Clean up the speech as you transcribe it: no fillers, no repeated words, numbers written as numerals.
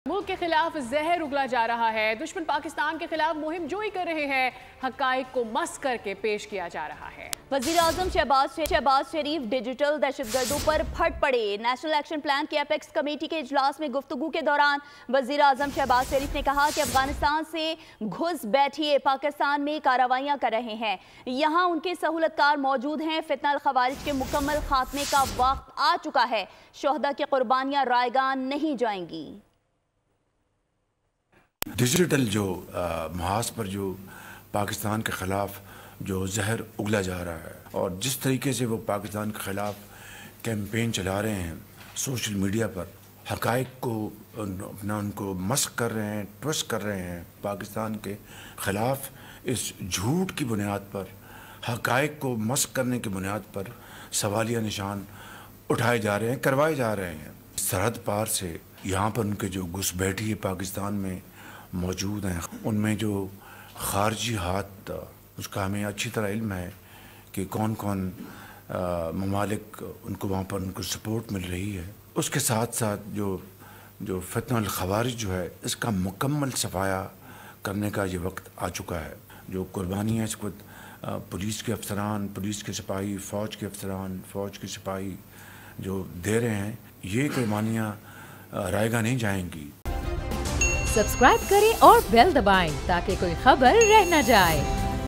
ملک کے خلاف زہر اگلا جا رہا ہے۔ دشمن پاکستان کے خلاف مہم جوئی کر رہے ہیں۔ حقائق کو مس کر کے پیش کیا جا رہا ہے۔ وزیراعظم شہباز شریف ڈیجیٹل دہشت گردوں پر پھٹ پڑے۔ نیشنل ایکشن پلان کی اپیکس کمیٹی کے اجلاس میں گفتگو کے دوران وزیراعظم شہباز شریف نے کہا کہ افغانستان سے گھس بیٹھیے پاکستان میں کارروائیاں کر رہے ہیں، یہاں ان کے سہولتکار موجود ہیں۔ فتنہ الخوارج کے مکمل خاتمے کا وقت آ چکا ہے۔ شہداء کی قربانیاں رائیگان نہیں جائیں گی۔ ڈیجیٹل جو محاذ پر جو پاکستان کے خلاف جو زہر اگلا جا رہا ہے اور جس طریقے سے وہ پاکستان کے خلاف کیمپین چلا رہے ہیں سوشل میڈیا پر، حقائق کو ان کو مسخ کر رہے ہیں، ٹوسٹ کر رہے ہیں پاکستان کے خلاف، اس جھوٹ کی بنیاد پر، حقائق کو مسخ کرنے کی بنیاد پر سوالیہ نشان اٹھائے جا رہے ہیں، کروائے جا رہے ہیں۔ سرحد پار سے یہاں پر ان کے جو گھس بیٹھی پاکستان میں موجود ہیں، ان میں جو خارجی ہاتھ، اس کا ہمیں اچھی طرح علم ہے کہ کون کون ممالک ان کو وہاں پر ان کو سپورٹ مل رہی ہے۔ اس کے ساتھ ساتھ جو فتنہ الخوارج جو ہے، اس کا مکمل صفایا کرنے کا یہ وقت آ چکا ہے۔ جو قربانیاں اس وقت پولیس کے افسران، پولیس کے سپاہی، فوج کے افسران، فوج کے سپاہی جو دے رہے ہیں، یہ قربانیاں رائیگاں نہیں جائیں گی۔ سبسکرائب کریں اور بیل دبائیں تاکہ کوئی خبر رہ نہ جائے۔